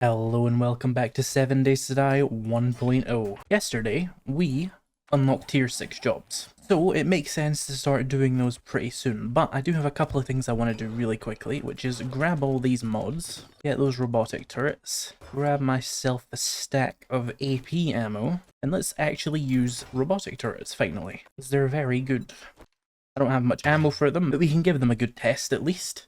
Hello and welcome back to 7 Days to Die 1.0. Yesterday, we unlocked tier 6 jobs. So it makes sense to start doing those pretty soon, but I do have a couple of things I want to do really quickly, which is grab all these mods, get those robotic turrets, grab myself a stack of AP ammo, and let's actually use robotic turrets finally, because they're very good. I don't have much ammo for them, but we can give them a good test at least.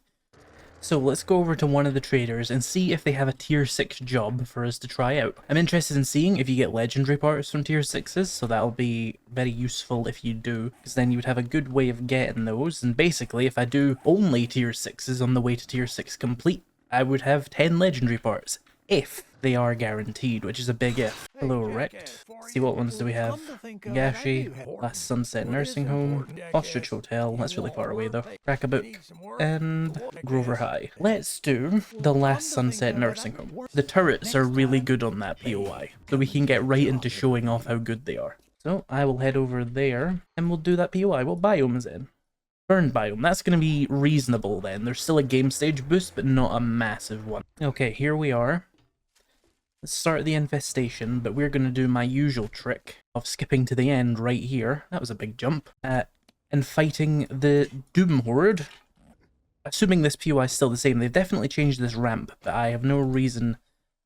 So let's go over to one of the traders and see if they have a tier 6 job for us to try out. I'm interested in seeing if you get legendary parts from tier 6s, so that'll be very useful if you do, because then you would have a good way of getting those, and basically if I do only tier 6s on the way to tier 6 complete, I would have 10 legendary parts, if they are guaranteed, which is a big if. Hello, Rect. See what ones do we have? Gashi, Last Sunset Nursing Home, Ostrich Hotel, that's really far away though, Crack-a-Book, and Grover High. Let's do the Last Sunset Nursing Home. The turrets are really good on that POI, so we can get right into showing off how good they are. So I will head over there, and we'll do that POI. What biome is it in? Burn biome. That's going to be reasonable then. There's still a game stage boost, but not a massive one. Okay, here we are. Let's start the infestation, but we're going to do my usual trick of skipping to the end right here. That was a big jump. And fighting the Doom Horde. Assuming this POI is still the same, they've definitely changed this ramp, but I have no reason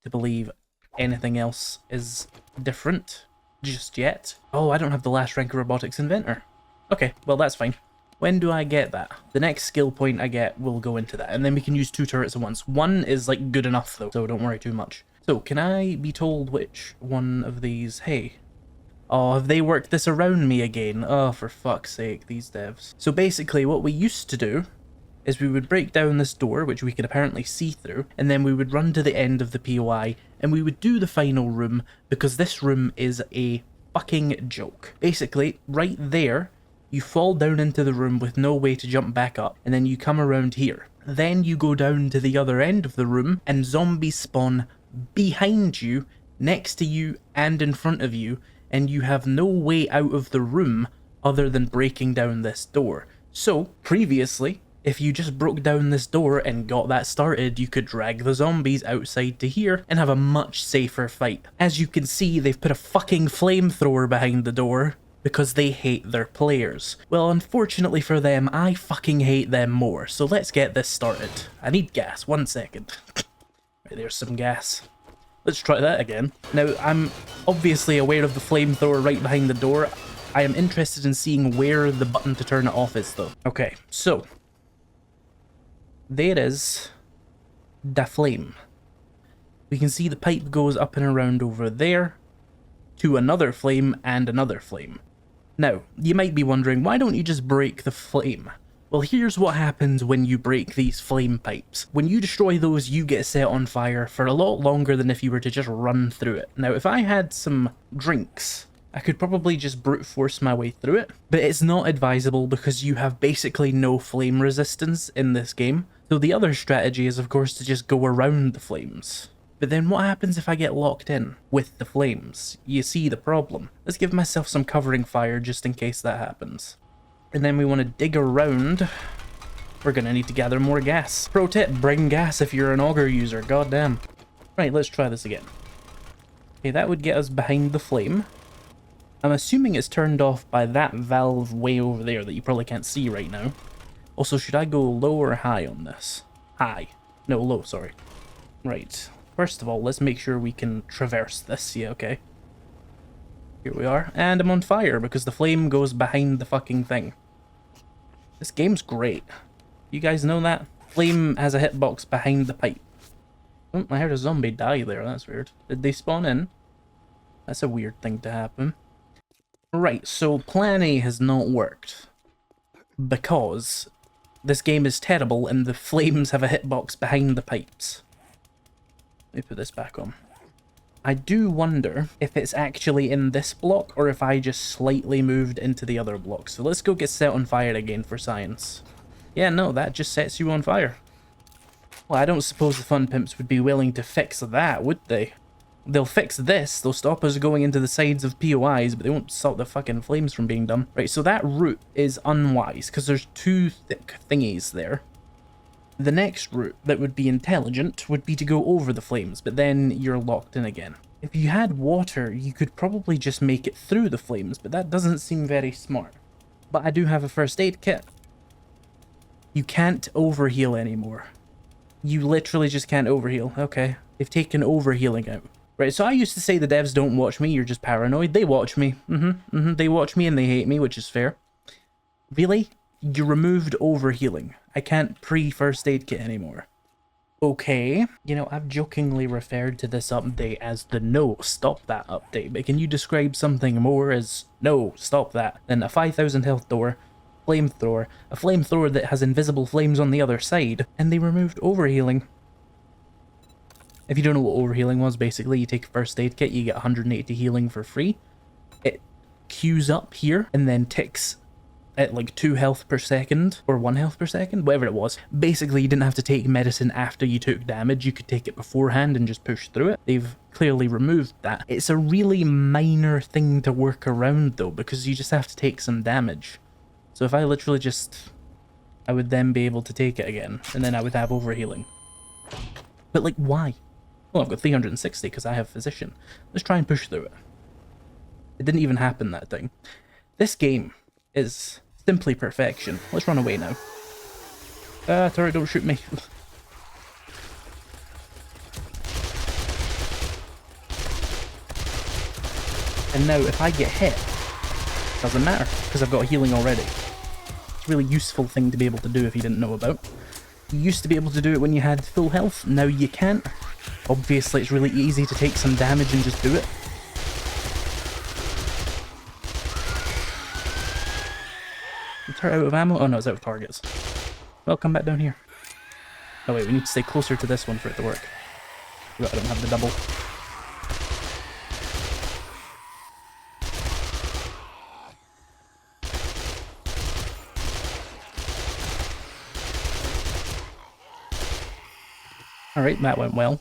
to believe anything else is different just yet. Oh, I don't have the last rank of Robotics Inventor. Okay, well that's fine. When do I get that? The next skill point I get will go into that, and then we can use 2 turrets at once. One is like good enough though, so don't worry too much. So, can I be told which one of these... Hey. Oh, have they worked this around me again? Oh, for fuck's sake, these devs. So basically, what we used to do is we would break down this door, which we could apparently see through, and then we would run to the end of the POI, and we would do the final room, because this room is a fucking joke. Basically, right there, you fall down into the room with no way to jump back up, and then you come around here. Then you go down to the other end of the room, and zombies spawn behind you, next to you, and in front of you, and you have no way out of the room other than breaking down this door. So, previously, if you just broke down this door and got that started, you could drag the zombies outside to here and have a much safer fight. As you can see, they've put a fucking flamethrower behind the door because they hate their players. Well, unfortunately for them, I fucking hate them more, so let's get this started. I need gas, 1 second. Right, there's some gas. Let's try that again. Now, I'm obviously aware of the flamethrower right behind the door. I am interested in seeing where the button to turn it off is, though. Okay, so. There is the flame. We can see the pipe goes up and around over there to another flame and another flame. Now, you might be wondering, why don't you just break the flame? Well, here's what happens when you break these flame pipes. When you destroy those, you get set on fire for a lot longer than if you were to just run through it. Now, if I had some drinks, I could probably just brute force my way through it, but it's not advisable because you have basically no flame resistance in this game. So the other strategy is, of course, to just go around the flames. But then what happens if I get locked in with the flames? You see the problem. Let's give myself some covering fire just in case that happens. And then we want to dig around. We're going to need to gather more gas. Pro tip, bring gas if you're an auger user, goddamn. Right, let's try this again. Okay, that would get us behind the flame. I'm assuming it's turned off by that valve way over there that you probably can't see right now. Also, should I go low or high on this? High. No, low, sorry. Right. First of all, let's make sure we can traverse this. Yeah, okay. Here we are. And I'm on fire because the flame goes behind the fucking thing. This game's great. You guys know that? Flame has a hitbox behind the pipe. Oh, I heard a zombie die there. That's weird. Did they spawn in? That's a weird thing to happen. Right, so plan A has not worked. Because this game is terrible and the flames have a hitbox behind the pipes. Let me put this back on. I do wonder if it's actually in this block or if I just slightly moved into the other block. So let's go get set on fire again for science. Yeah, no, that just sets you on fire. Well, I don't suppose the fun pimps would be willing to fix that, would they? They'll fix this, they'll stop us going into the sides of POIs, but they won't stop the fucking flames from being done. Right, so that route is unwise, because there's 2 thick thingies there. The next route that would be intelligent would be to go over the flames, but then you're locked in again. If you had water, you could probably just make it through the flames, but that doesn't seem very smart. But I do have a first aid kit. You can't overheal anymore. You literally just can't overheal. Okay, they've taken overhealing out. Right, so I used to say the devs don't watch me, you're just paranoid. They watch me. They watch me and they hate me, which is fair. Really? You removed overhealing. I can't pre-first aid kit anymore. Okay. You know, I've jokingly referred to this update as the no, stop that update, but can you describe something more as no, stop that, then a 5,000 health door, flamethrower, a flamethrower that has invisible flames on the other side, and they removed overhealing. If you don't know what overhealing was, basically you take a first aid kit, you get 180 healing for free. It queues up here and then ticks at like 2 health per second, or 1 health per second, whatever it was. Basically, you didn't have to take medicine after you took damage, you could take it beforehand and just push through it. They've clearly removed that. It's a really minor thing to work around though, because you just have to take some damage. So if I literally just... I would then be able to take it again, and then I would have overhealing. But like, why? Well, I've got 360 because I have Physician. Let's try and push through it. It didn't even happen, that thing. This game is simply perfection. Let's run away now. Turret, don't shoot me. And now, if I get hit, doesn't matter, because I've got healing already. It's a really useful thing to be able to do if you didn't know about. You used to be able to do it when you had full health, now you can't. Obviously, it's really easy to take some damage and just do it. The turret out of ammo? Oh no, it's out of targets. Well, come back down here. Oh wait, we need to stay closer to this one for it to work. I don't have the double. Alright, that went well.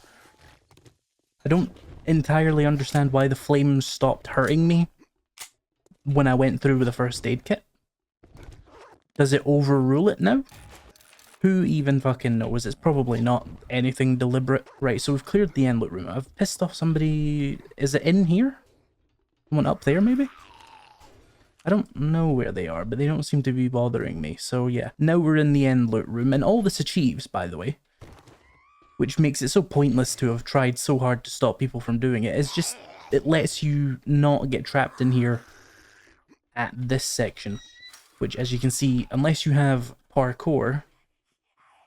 I don't entirely understand why the flames stopped hurting me when I went through with the first aid kit. Does it overrule it now? Who even fucking knows? It's probably not anything deliberate. Right, so we've cleared the end loot room. I've pissed off somebody... Is it in here? Someone up there, maybe? I don't know where they are, but they don't seem to be bothering me. So yeah, now we're in the end loot room, and all this achieves, by the way, which makes it so pointless to have tried so hard to stop people from doing it. It's just, it lets you not get trapped in here at this section, which, as you can see, unless you have parkour,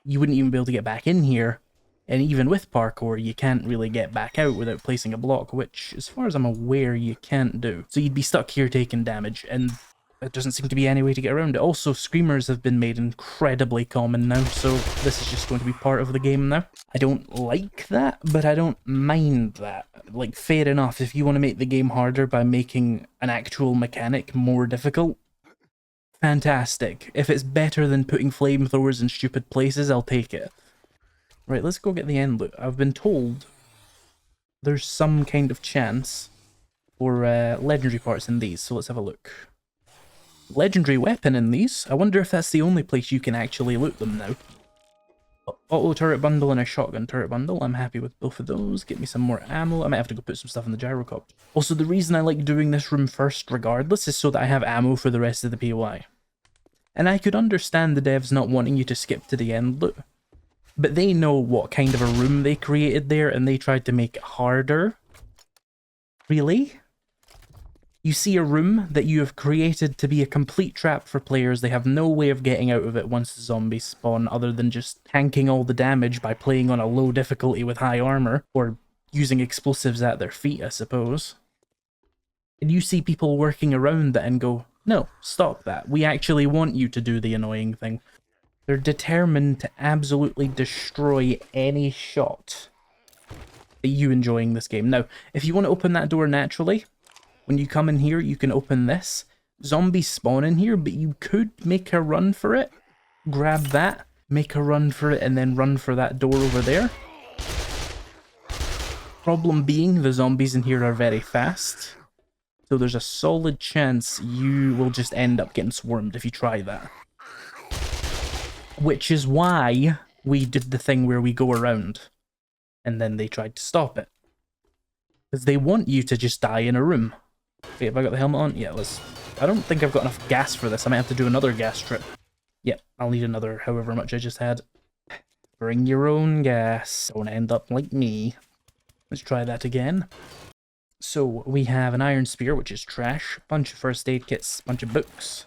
you wouldn't even be able to get back in here, and even with parkour, you can't really get back out without placing a block, which, as far as I'm aware, you can't do. So you'd be stuck here taking damage, and there doesn't seem to be any way to get around it. Also, screamers have been made incredibly common now, so this is just going to be part of the game now. I don't like that, but I don't mind that. Like, fair enough, if you want to make the game harder by making an actual mechanic more difficult, fantastic. If it's better than putting flamethrowers in stupid places, I'll take it. Right, let's go get the end loot. I've been told there's some kind of chance for legendary parts in these, so let's have a look. Legendary weapon in these? I wonder if that's the only place you can actually loot them now. Auto turret bundle and a shotgun turret bundle. I'm happy with both of those. Get me some more ammo. I might have to go put some stuff in the gyrocopter. Also, the reason I like doing this room first regardless is so that I have ammo for the rest of the POI. And I could understand the devs not wanting you to skip to the end loot, but they know what kind of a room they created there and they tried to make it harder. Really? You see a room that you have created to be a complete trap for players. They have no way of getting out of it once the zombies spawn other than just tanking all the damage by playing on a low difficulty with high armor, or using explosives at their feet, I suppose. And you see people working around that and go, no, stop that. We actually want you to do the annoying thing. They're determined to absolutely destroy any shot at you enjoying this game. Now, if you want to open that door naturally, when you come in here, you can open this. Zombies spawn in here, but you could make a run for it. Grab that, make a run for it, and then run for that door over there. Problem being, the zombies in here are very fast, so there's a solid chance you will just end up getting swarmed if you try that. Which is why we did the thing where we go around, and then they tried to stop it. Because they want you to just die in a room. Wait, have I got the helmet on? Yeah, let's... I don't think I've got enough gas for this. I might have to do another gas trip. Yep, I'll need another however much I just had. Bring your own gas. Don't end up like me. Let's try that again. So, we have an iron spear, which is trash. A bunch of first aid kits, a bunch of books.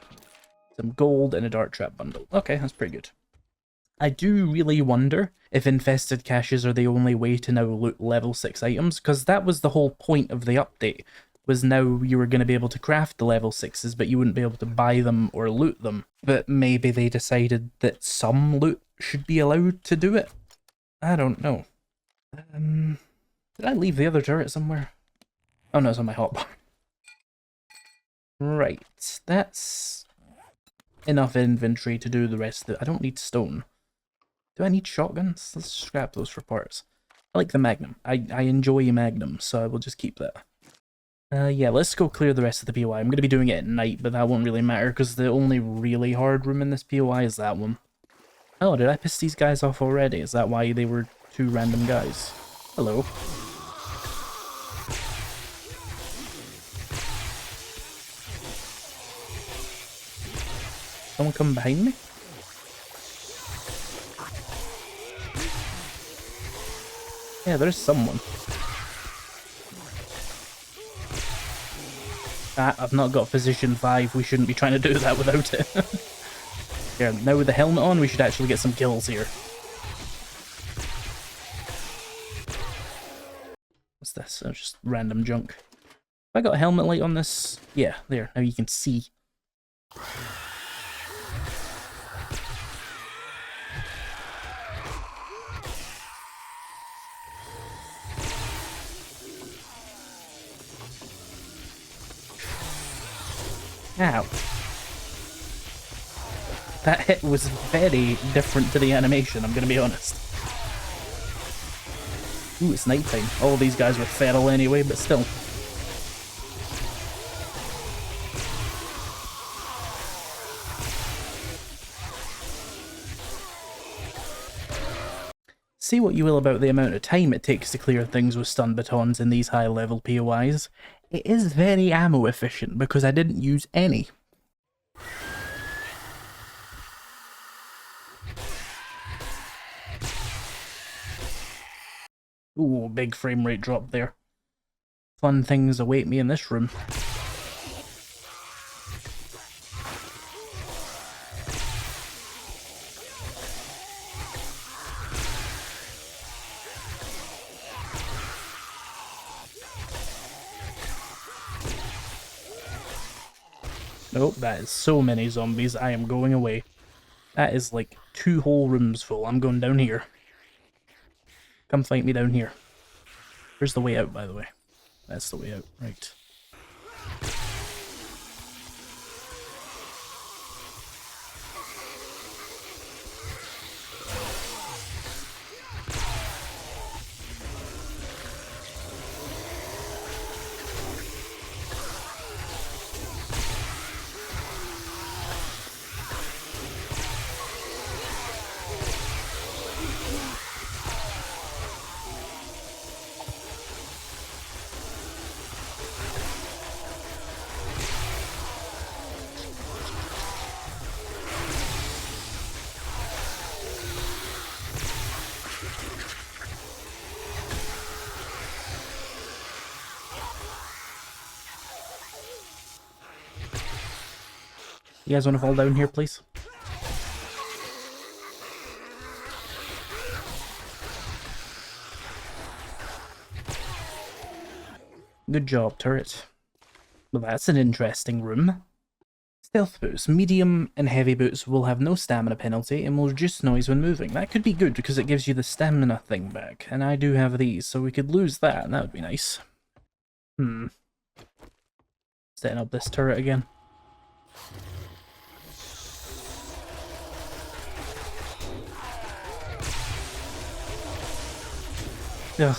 Some gold, and a dart trap bundle. Okay, that's pretty good. I do really wonder if infested caches are the only way to now loot level 6 items, because that was the whole point of the update, was now you were going to be able to craft the level 6s, but you wouldn't be able to buy them or loot them. But maybe they decided that some loot should be allowed to do it? I don't know. Did I leave the other turret somewhere? Oh no, it's on my hotbar. Right, that's enough inventory to do the rest of it. I don't need stone. Do I need shotguns? Let's scrap those for parts. I like the Magnum. I enjoy Magnum, so I will just keep that. Yeah, let's go clear the rest of the POI. I'm going to be doing it at night, but that won't really matter, because the only really hard room in this POI is that one. Oh, did I piss these guys off already? Is that why they were two random guys? Hello. Someone come behind me? Yeah, there's someone. Ah, I've not got position 5. We shouldn't be trying to do that without it. Here, now with the helmet on, we should actually get some kills here. What's this? Oh, just random junk. Have I got a helmet light on this? Yeah, there. Now you can see. Ow. That hit was very different to the animation, I'm gonna be honest. Ooh, it's nighttime. All these guys were feral anyway, but still. Say what you will about the amount of time it takes to clear things with stun batons in these high level POIs, it is very ammo efficient because I didn't use any. Ooh, big frame rate drop there. Fun things await me in this room. Nope, that is so many zombies. I am going away. That is like 2 whole rooms full. I'm going down here. Come fight me down here. Where's the way out, by the way? That's the way out, right. You guys want to fall down here, please? Good job, turret. Well, that's an interesting room. Stealth boots. Medium and heavy boots will have no stamina penalty and will reduce noise when moving. That could be good because it gives you the stamina thing back. And I do have these, so we could lose that, and that would be nice. Setting up this turret again. Ugh.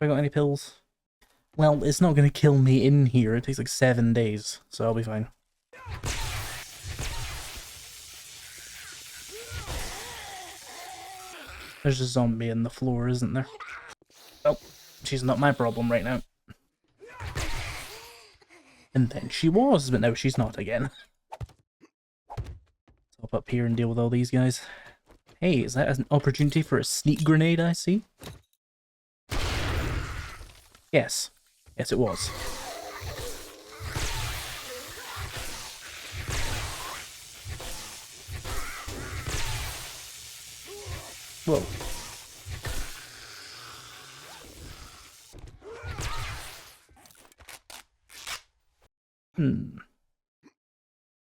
I got any pills? Well, it's not going to kill me in here. It takes like 7 days, so I'll be fine. There's a zombie in the floor, isn't there? Well, she's not my problem right now. And then she was, but now she's not again. Let's hop up here and deal with all these guys. Hey, is that an opportunity for a sneak grenade, I see? Yes. Yes, it was. Whoa.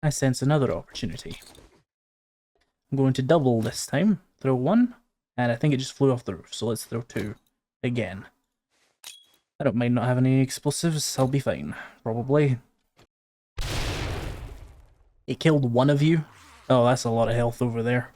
I sense another opportunity. I'm going to double this time. Throw one, and I think it just flew off the roof, so let's throw two again. I don't mind not having any explosives, I'll be fine. Probably. It killed one of you? Oh, that's a lot of health over there.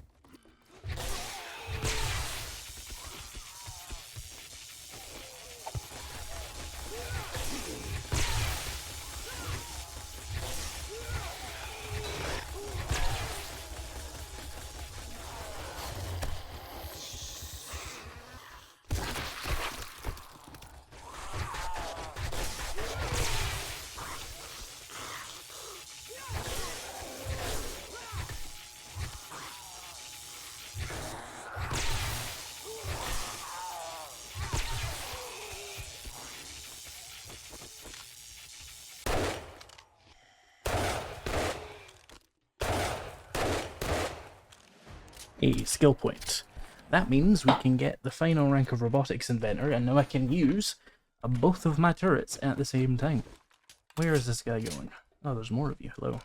A skill point. That means we can get the final rank of Robotics Inventor, and now I can use both of my turrets at the same time. Where is this guy going? Oh, there's more of you. Hello.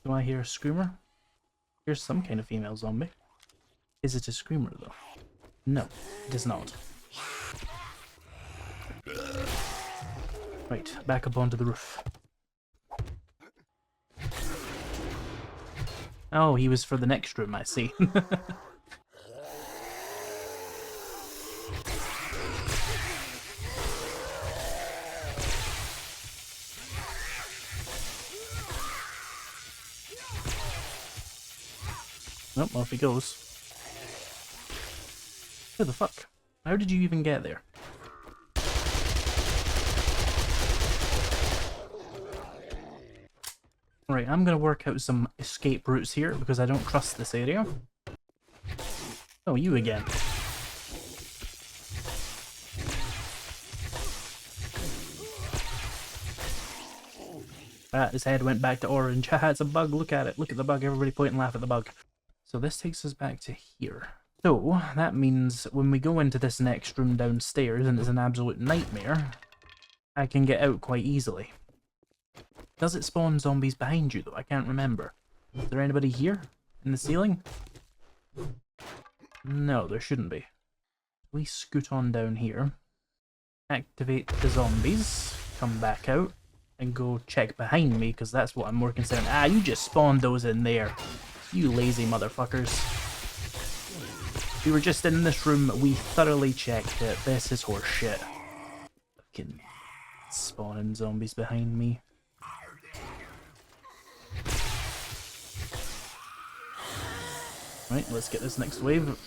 Do I hear a screamer? Here's some kind of female zombie. Is it a screamer, though? No, it is not. Right, back up onto the roof. Oh, he was for the next room, I see. Nope, off he goes. Who the fuck? How did you even get there? Right, I'm gonna work out some escape routes here because I don't trust this area. Oh, you again. Ah, his head went back to orange. Haha, it's a bug, look at it. Look at the bug, everybody point and laugh at the bug. So this takes us back to here. So, that means when we go into this next room downstairs and it's an absolute nightmare, I can get out quite easily. Does it spawn zombies behind you though? I can't remember. Is there anybody here? In the ceiling? No, there shouldn't be. We scoot on down here. Activate the zombies. Come back out. And go check behind me, because that's what I'm more concerned. Ah, you just spawned those in there. You lazy motherfuckers. We were just in this room, we thoroughly checked it. This is horseshit. Fucking spawning zombies behind me. Right, let's get this next wave.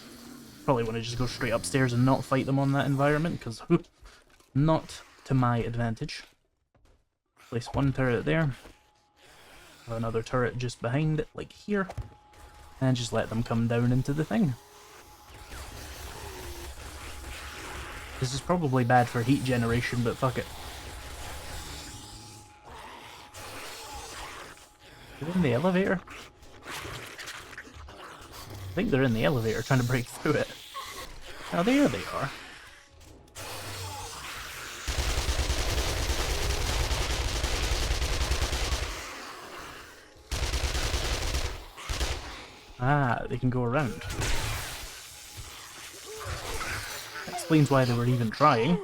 Probably want to just go straight upstairs and not fight them on that environment, because not to my advantage. Place one turret there. Another turret just behind it, like here. And just let them come down into the thing. This is probably bad for heat generation, but fuck it. They're in the elevator? I think they're in the elevator trying to break through it. Oh, there they are. Ah, they can go around. That explains why they were even trying.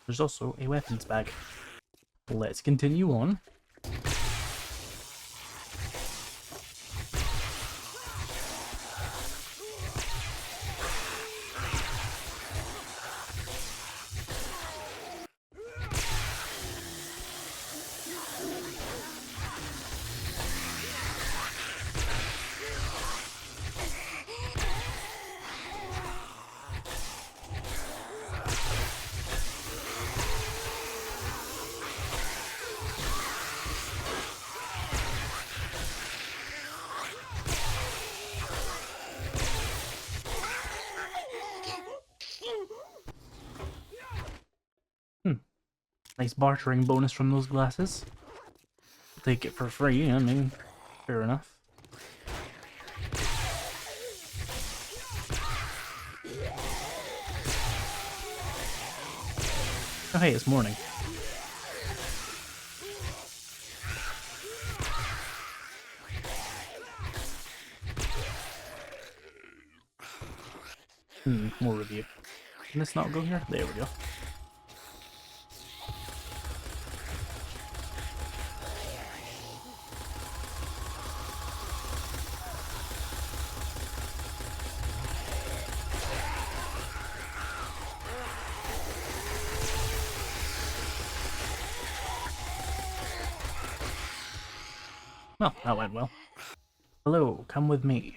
There's also a weapons bag. Let's continue on. Nice bartering bonus from those glasses. Take it for free, I mean, fair enough. Oh hey, it's morning. More review. Can this not go here? There we go. Well, that went well. Hello, come with me.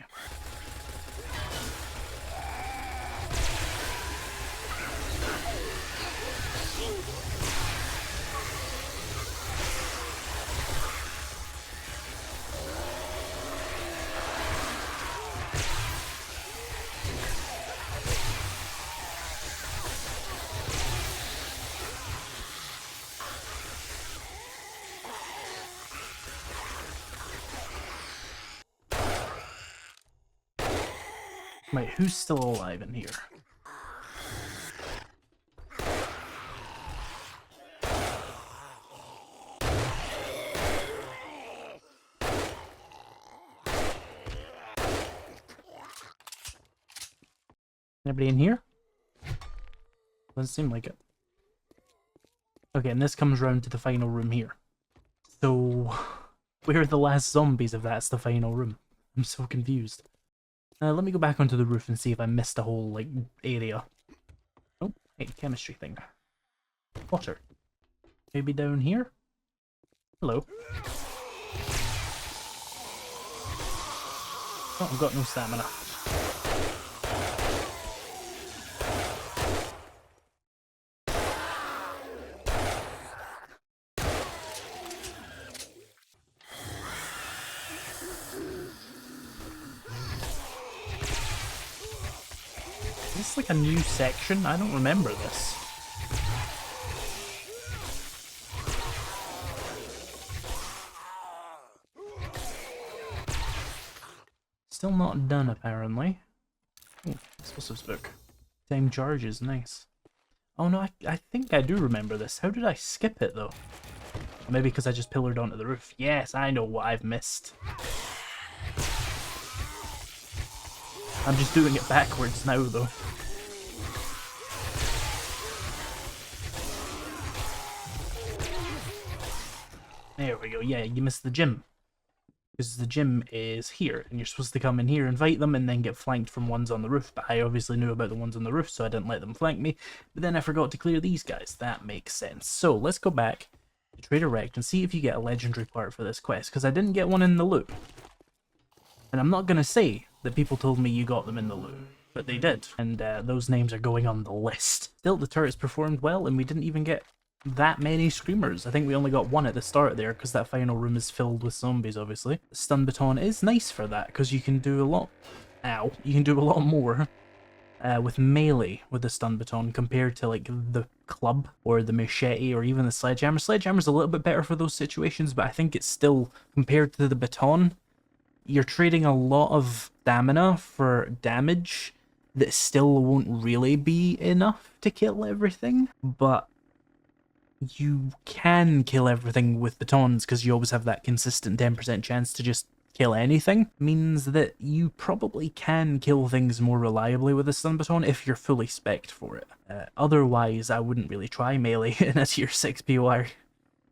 Wait, who's still alive in here? Anybody in here? Doesn't seem like it. Okay, and this comes round to the final room here. So, where are the last zombies if that's the final room? I'm so confused. Let me go back onto the roof and see if I missed a whole, like, area. Oh, hey, chemistry thing. Water. Maybe down here? Hello. Oh, I've got no stamina. Is this like a new section? I don't remember this. Still not done, apparently. Oh, explosives book. Same charges, nice. Oh no, I think I do remember this. How did I skip it, though? Maybe because I just pillared onto the roof. Yes, I know what I've missed. I'm just doing it backwards now, though. There we go. Yeah, you missed the gym. Because the gym is here, and you're supposed to come in here, invite them, and then get flanked from ones on the roof. But I obviously knew about the ones on the roof, so I didn't let them flank me. But then I forgot to clear these guys. That makes sense. So let's go back to Trader Rect and see if you get a legendary part for this quest, because I didn't get one in the loot. And I'm not going to say that people told me you got them in the loot, but they did. And those names are going on the list. Still, the turrets performed well, and we didn't even get that many screamers. I think we only got one at the start there, because that final room is filled with zombies, obviously. The stun baton is nice for that, because you can do a lot... Ow. You can do a lot more with melee with the stun baton compared to, like, the club or the machete or even the sledgehammer. Sledgehammer's a little bit better for those situations, but I think it's still, compared to the baton, you're trading a lot of stamina for damage that still won't really be enough to kill everything, but you can kill everything with batons because you always have that consistent 10% chance to just kill anything. Means that you probably can kill things more reliably with a stun baton if you're fully spec'd for it. Otherwise, I wouldn't really try melee in a tier 6 POR,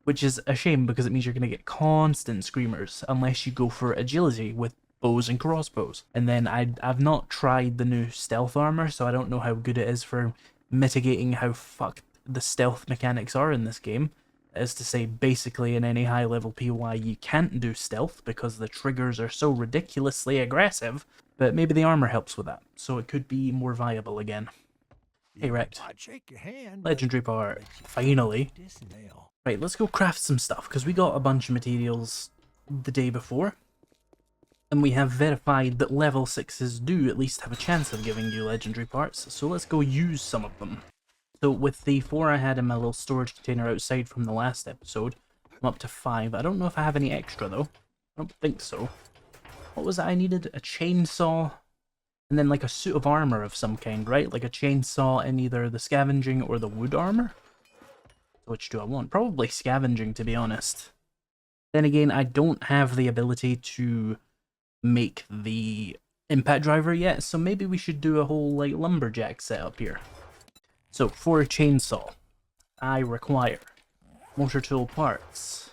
which is a shame because it means you're going to get constant screamers unless you go for agility with bows and crossbows. And then I've not tried the new stealth armor, so I don't know how good it is for mitigating how fucked the stealth mechanics are in this game. As to say, basically in any high level POI you can't do stealth because the triggers are so ridiculously aggressive, but maybe the armor helps with that, so it could be more viable again. Hey Rect, legendary part, finally. Right, let's go craft some stuff, because we got a bunch of materials the day before, and we have verified that level 6s do at least have a chance of giving you legendary parts, so let's go use some of them. So with the 4 I had in my little storage container outside from the last episode, I'm up to 5. I don't know if I have any extra though. I don't think so. What was it I needed? A chainsaw, and then like a suit of armor of some kind, right? Like a chainsaw in either the scavenging or the wood armor? Which do I want? Probably scavenging, to be honest. Then again, I don't have the ability to make the impact driver yet, so maybe we should do a whole like lumberjack setup here. So for a chainsaw, I require motor tool parts,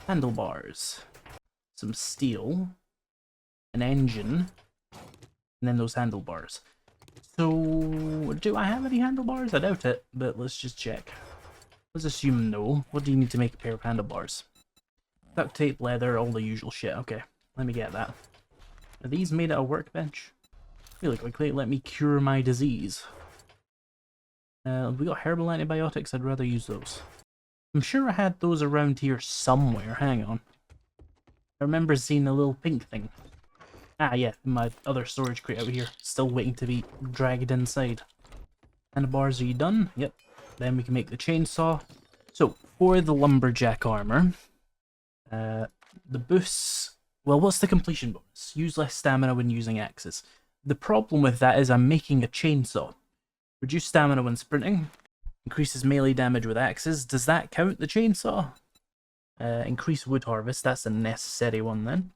handlebars, some steel, an engine, and then those handlebars. So, do I have any handlebars? I doubt it, but let's just check. Let's assume no. What do you need to make a pair of handlebars? Duct tape, leather, all the usual shit. Okay, let me get that. Are these made at a workbench? Really quickly, let me cure my disease. We got herbal antibiotics, I'd rather use those. I'm sure I had those around here somewhere, hang on. I remember seeing a little pink thing. Ah yeah, my other storage crate out here, still waiting to be dragged inside. Handlebars, are you done? Yep. Then we can make the chainsaw. So, for the lumberjack armor, the boosts... Well, what's the completion bonus? Use less stamina when using axes. The problem with that is I'm making a chainsaw. Reduce stamina when sprinting. Increases melee damage with axes. Does that count the chainsaw? Increase wood harvest. That's a necessary one then.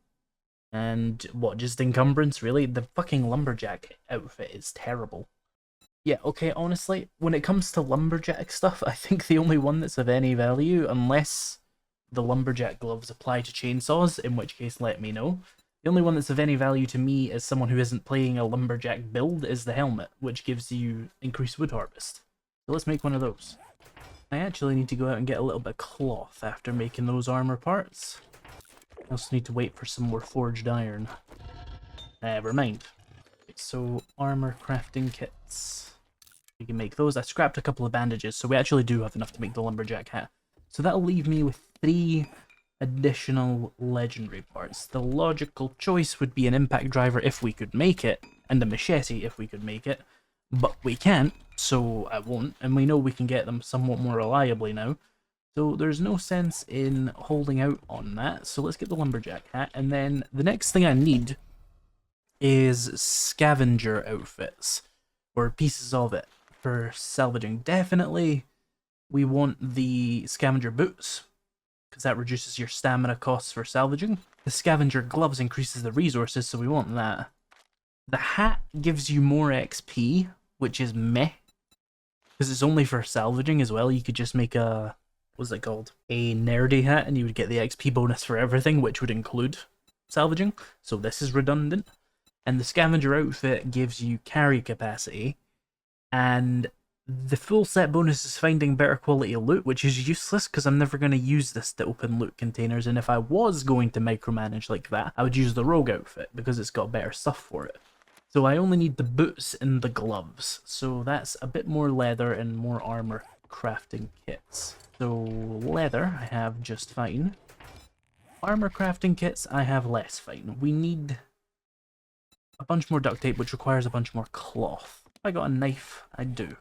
And what, just encumbrance? Really? The fucking lumberjack outfit is terrible. Yeah, okay, honestly, when it comes to lumberjack stuff, I think the only one that's of any value, unless the lumberjack gloves apply to chainsaws, in which case let me know. The only one that's of any value to me as someone who isn't playing a lumberjack build is the helmet, which gives you increased wood harvest. So let's make one of those. I actually need to go out and get a little bit of cloth after making those armor parts. I also need to wait for some more forged iron. Never mind. So, armor crafting kits. We can make those. I scrapped a couple of bandages, so we actually do have enough to make the lumberjack hat. So that'll leave me with 3 additional legendary parts. The logical choice would be an impact driver if we could make it, and a machete if we could make it, but we can't, so I won't, and we know we can get them somewhat more reliably now, so there's no sense in holding out on that. So let's get the lumberjack hat, and then the next thing I need is scavenger outfits, or pieces of it, for salvaging. Definitely we want the scavenger boots, because that reduces your stamina costs for salvaging. The scavenger gloves increases the resources, so we want that. The hat gives you more XP, which is meh, because it's only for salvaging as well. You could just make a, what's it called? A nerdy hat, and you would get the XP bonus for everything, which would include salvaging, so this is redundant. And the scavenger outfit gives you carry capacity, and the full set bonus is finding better quality loot, which is useless because I'm never going to use this to open loot containers, and if I was going to micromanage like that, I would use the rogue outfit because it's got better stuff for it. So I only need the boots and the gloves, so that's a bit more leather and more armor crafting kits. So leather I have just fine. Armor crafting kits I have less fine. We need a bunch more duct tape, which requires a bunch more cloth. If I got a knife, I do.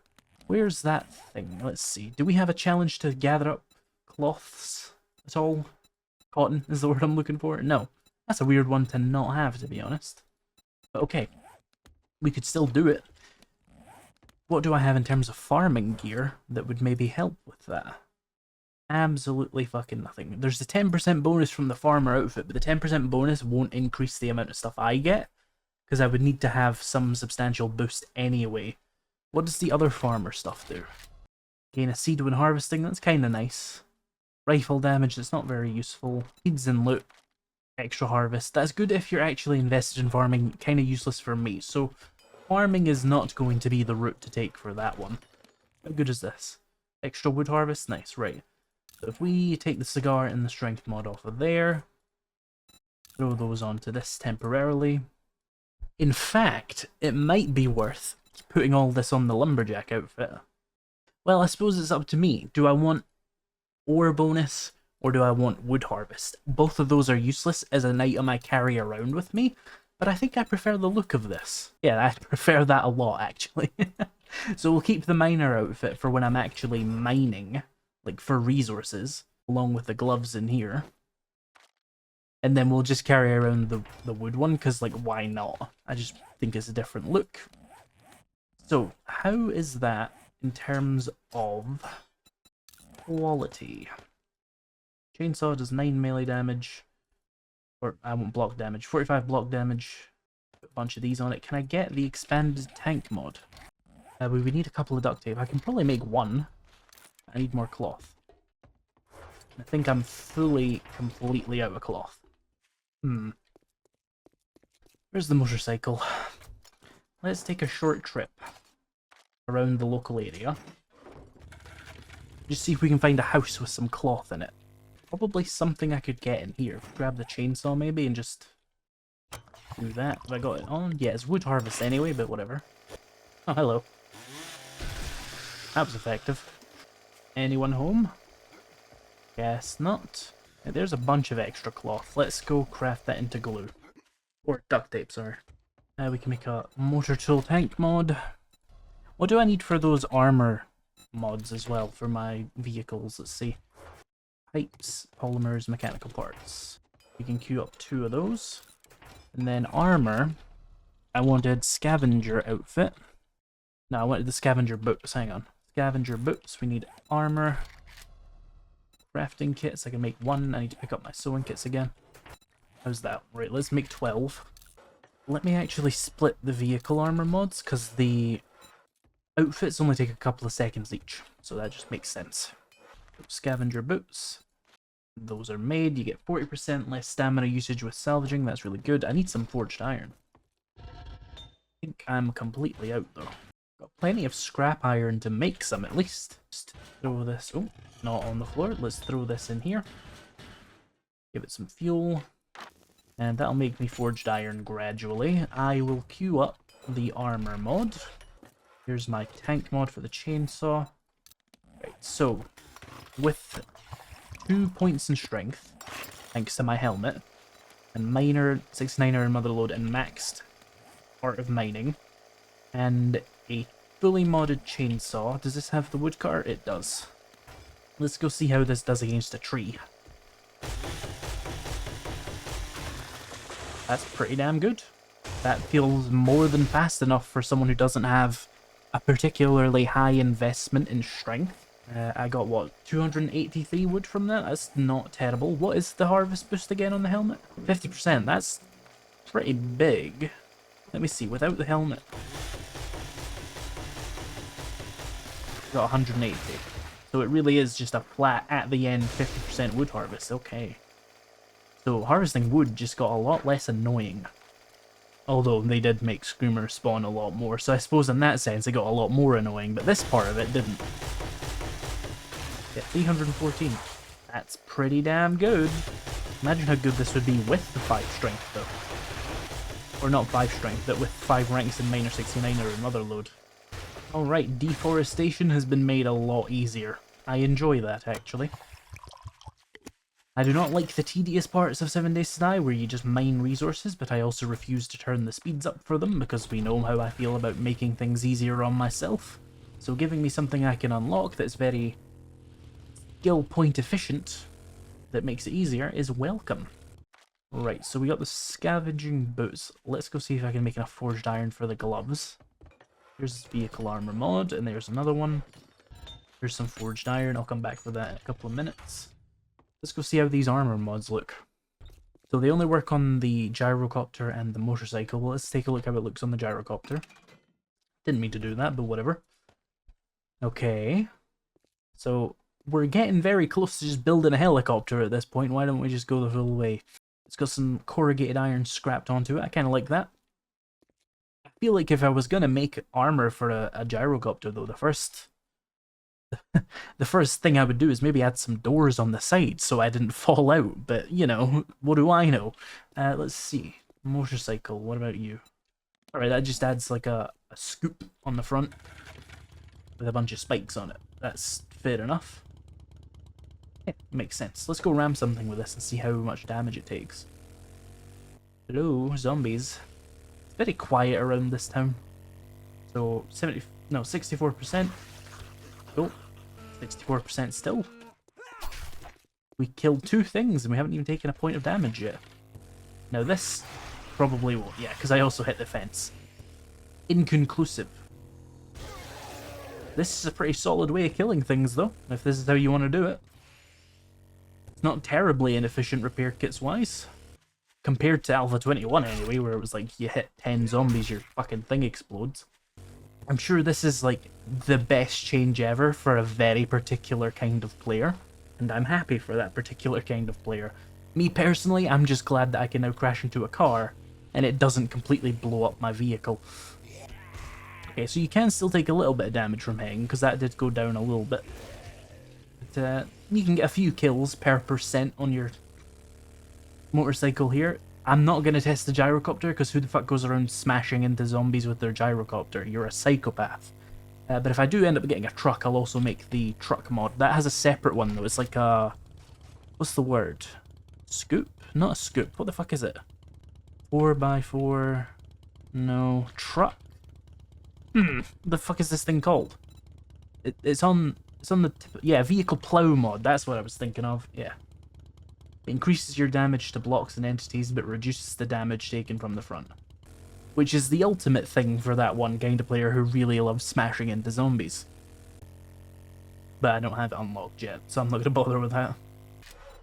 Where's that thing? Let's see. Do we have a challenge to gather up cloths at all? Cotton is the word I'm looking for? No. That's a weird one to not have, to be honest. But okay. we could still do it. What do I have in terms of farming gear that would maybe help with that? Absolutely fucking nothing. There's a 10% bonus from the farmer outfit, but the 10% bonus won't increase the amount of stuff I get, because I would need to have some substantial boost anyway. What does the other farmer stuff do? Gain a seed when harvesting, that's kind of nice. Rifle damage, that's not very useful. Seeds and loot, extra harvest. That's good if you're actually invested in farming, kind of useless for me. So farming is not going to be the route to take for that one. How good is this? Extra wood harvest, nice, right. So if we take the cigar and the strength mod off of there, throw those onto this temporarily. In fact, it might be worth putting all this on the lumberjack outfit. Well, I suppose it's up to me. Do I want ore bonus or do I want wood harvest? Both of those are useless as an item I carry around with me, but I think I prefer the look of this. Yeah, I prefer that a lot, actually. So we'll keep the miner outfit for when I'm actually mining, like for resources, along with the gloves in here. And then we'll just carry around the wood one, because, like, why not? I just think it's a different look. So, how is that in terms of quality? Chainsaw does 9 melee damage. Or, I want block damage. 45 block damage. Put a bunch of these on it. Can I get the expanded tank mod? We need a couple of duct tape. I can probably make one. I need more cloth. I think I'm completely out of cloth. Where's the motorcycle? Let's take a short trip around the local area. Just see if we can find a house with some cloth in it. Probably something I could get in here. Grab the chainsaw maybe and just do that. Have I got it on? Yeah, it's wood harvest anyway, but whatever. Oh, hello. That was effective. Anyone home? Guess not. Yeah, there's a bunch of extra cloth. Let's go craft that into glue. Or duct tape, sorry. We can make a motor tool tank mod. What do I need for those armor mods as well for my vehicles? Let's see. Pipes, polymers, mechanical parts. We can queue up 2 of those. And then armor. I wanted scavenger outfit. No, I wanted the scavenger boots. Hang on. Scavenger boots. We need armor. Crafting kits. I can make 1. I need to pick up my sewing kits again. How's that? Right, let's make 12. Let me actually split the vehicle armor mods, because the outfits only take a couple of seconds each. So that just makes sense. Scavenger boots. Those are made. You get 40% less stamina usage with salvaging. That's really good. I need some forged iron. I think I'm completely out, though. Got plenty of scrap iron to make some, at least. Just throw this... Oh, not on the floor. Let's throw this in here. Give it some fuel. And that'll make me forged iron gradually. I will queue up the armor mod. Here's my tank mod for the chainsaw. Right, so with 2 points in strength, thanks to my helmet, and miner, 69er and motherload, and maxed art of mining, and a fully modded chainsaw. Does this have the woodcutter? It does. Let's go see how this does against a tree. That's pretty damn good. That feels more than fast enough for someone who doesn't have a particularly high investment in strength. I got, what, 283 wood from that? That's not terrible. What is the harvest boost again on the helmet? 50%. That's pretty big. Let me see, without the helmet. Got 180. So it really is just a flat, at the end, 50% wood harvest. Okay. So harvesting wood just got a lot less annoying. Although they did make screamers spawn a lot more, so I suppose in that sense it got a lot more annoying, but this part of it didn't. Yeah, 314. That's pretty damn good. Imagine how good this would be with the 5 strength, though. Or not 5 strength, but with 5 ranks in Miner 69er and Motherload. Alright, deforestation has been made a lot easier. I enjoy that, actually. I do not like the tedious parts of 7 Days to Die where you just mine resources, but I also refuse to turn the speeds up for them because we know how I feel about making things easier on myself. So giving me something I can unlock that's very skill point efficient, that makes it easier, is welcome. Right, so we got the scavenging boots. Let's go see if I can make enough forged iron for the gloves. Here's vehicle armor mod, and there's another one. Here's some forged iron. I'll come back for that in a couple of minutes. Let's go see how these armor mods look. So they only work on the gyrocopter and the motorcycle. Well, let's take a look how it looks on the gyrocopter. Didn't mean to do that, but whatever. Okay. So we're getting very close to just building a helicopter at this point. Why don't we just go the full way? It's got some corrugated iron scrapped onto it. I kind of like that. I feel like if I was going to make armor for a gyrocopter, though, the first thing I would do is maybe add some doors on the side so I didn't fall out. But, you know, what do I know? Let's see. Motorcycle, what about you? Alright, that just adds like a scoop on the front with a bunch of spikes on it. That's fair enough. Yeah, makes sense. Let's go ram something with this and see how much damage it takes. Hello, zombies. It's very quiet around this town. So, 64%. Oh, 64% still. We killed 2 things and we haven't even taken a point of damage yet. Now this probably won't, yeah, because I also hit the fence. Inconclusive. This is a pretty solid way of killing things, though, if this is how you want to do it. It's not terribly inefficient repair kits-wise. Compared to Alpha 21, anyway, where it was like, you hit 10 zombies, your fucking thing explodes. I'm sure this is, like, the best change ever for a very particular kind of player, and I'm happy for that particular kind of player. Me, personally, I'm just glad that I can now crash into a car, and it doesn't completely blow up my vehicle. Okay, so you can still take a little bit of damage from hitting, because that did go down a little bit. But, you can get a few kills per percent on your motorcycle here. I'm not going to test the gyrocopter, because who the fuck goes around smashing into zombies with their gyrocopter? You're a psychopath. But if I do end up getting a truck, I'll also make the truck mod. That has a separate one, though. It's like a... what's the word? Scoop? Not a scoop. What the fuck is it? 4x4... no... truck? What the fuck is this thing called? It's on the tip, yeah, vehicle plow mod. That's what I was thinking of. Yeah. It increases your damage to blocks and entities, but reduces the damage taken from the front. Which is the ultimate thing for that one kind of player who really loves smashing into zombies. But I don't have it unlocked yet, so I'm not going to bother with that.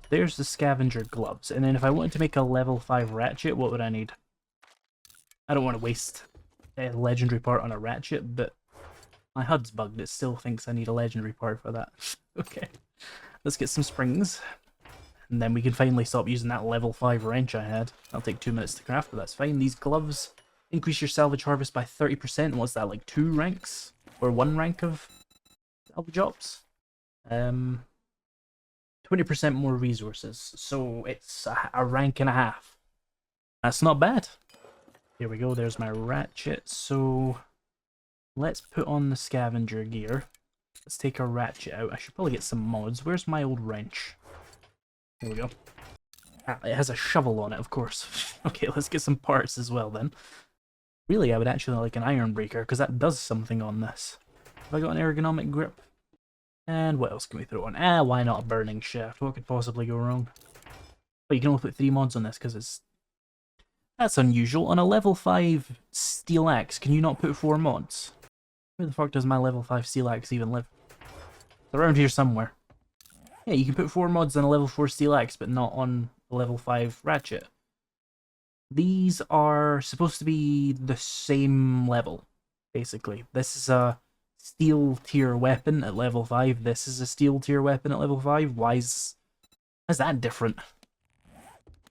There's the scavenger gloves, and then if I wanted to make a level 5 ratchet, what would I need? I don't want to waste a legendary part on a ratchet, but my HUD's bugged. It still thinks I need a legendary part for that. Okay, let's get some springs, and then we can finally stop using that level 5 wrench I had. That'll take 2 minutes to craft, but that's fine. These gloves increase your salvage harvest by 30%. What's that, like 2 ranks? Or 1 rank of salvage ops? 20% more resources, so it's a rank and a half. That's not bad. Here we go, there's my ratchet. So let's put on the scavenger gear. Let's take our ratchet out. I should probably get some mods. Where's my old wrench? Here we go. Ah, it has a shovel on it, of course. Okay, let's get some parts as well then. Really, I would actually like an iron breaker, because that does something on this. Have I got an ergonomic grip? And what else can we throw on? Why not a burning shaft? What could possibly go wrong? But you can only put 3 mods on this, because it's... that's unusual. On a level 5 steel axe, can you not put 4 mods? Where the fuck does my level 5 steel axe even live? It's around here somewhere. Yeah, you can put 4 mods on a level 4 steel axe, but not on a level 5 ratchet. These are supposed to be the same level, basically. This is a steel tier weapon at level 5. This is a steel tier weapon at level 5. Why is that different?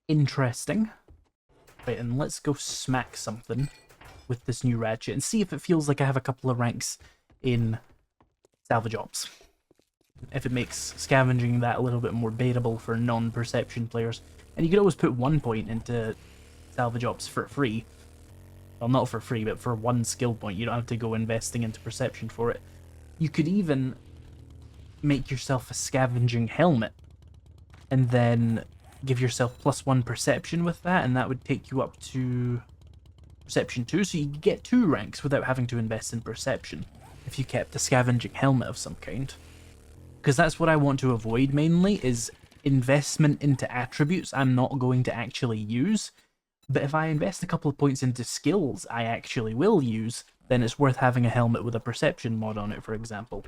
Interesting. Right, and let's go smack something with this new ratchet and see if it feels like I have a couple of ranks in salvage ops. If it makes scavenging that a little bit more baitable for non-perception players. And you could always put 1 point into salvage ops for free. Well, not for free, but for 1 skill point. You don't have to go investing into perception for it. You could even make yourself a scavenging helmet and then give yourself +1 perception with that, and that would take you up to perception 2, so you could get 2 ranks without having to invest in perception if you kept a scavenging helmet of some kind. Because that's what I want to avoid mainly, is investment into attributes I'm not going to actually use. But if I invest a couple of points into skills I actually will use, then it's worth having a helmet with a perception mod on it, for example.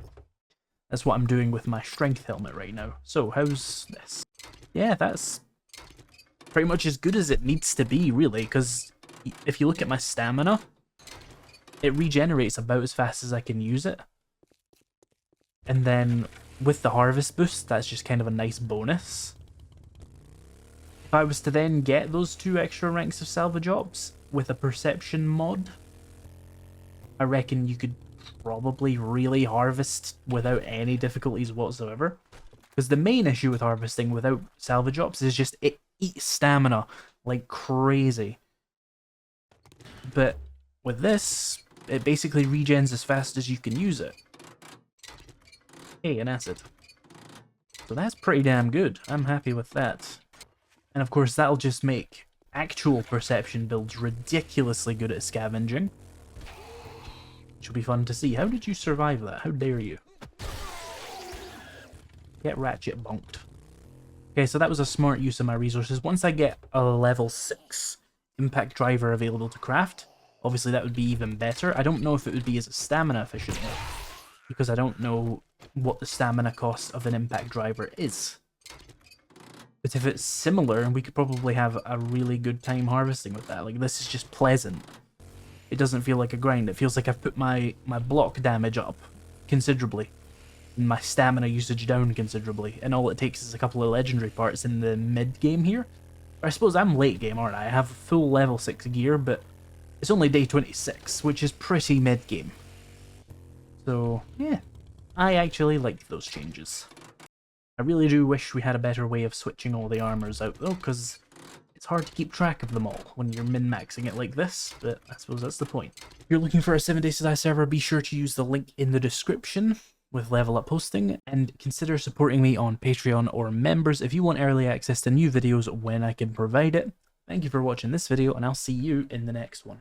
That's what I'm doing with my strength helmet right now. So, how's this? Yeah, that's pretty much as good as it needs to be, really, because if you look at my stamina, it regenerates about as fast as I can use it. And then with the harvest boost, that's just kind of a nice bonus. If I was to then get those 2 extra ranks of salvage ops with a perception mod, I reckon you could probably really harvest without any difficulties whatsoever. Because the main issue with harvesting without salvage ops is just it eats stamina like crazy. But with this, it basically regens as fast as you can use it. Hey, an acid. So that's pretty damn good. I'm happy with that. And of course that'll just make actual perception builds ridiculously good at scavenging. Which will be fun to see. How did you survive that? How dare you? Get ratchet bonked. Okay, so that was a smart use of my resources. Once I get a level 6 impact driver available to craft, obviously that would be even better. I don't know if it would be as stamina efficient though, because I don't know what the stamina cost of an impact driver is. But if it's similar, we could probably have a really good time harvesting with that. Like, this is just pleasant. It doesn't feel like a grind. It feels like I've put my block damage up considerably, and my stamina usage down considerably, and all it takes is a couple of legendary parts in the mid-game here. Or I suppose I'm late game, aren't I? I have full level 6 gear, but it's only day 26, which is pretty mid-game. So, yeah. I actually like those changes. I really do wish we had a better way of switching all the armors out, though, because it's hard to keep track of them all when you're min-maxing it like this, but I suppose that's the point. If you're looking for a 7 Days to Die server, be sure to use the link in the description with Level Up hosting, and consider supporting me on Patreon or members if you want early access to new videos when I can provide it. Thank you for watching this video, and I'll see you in the next one.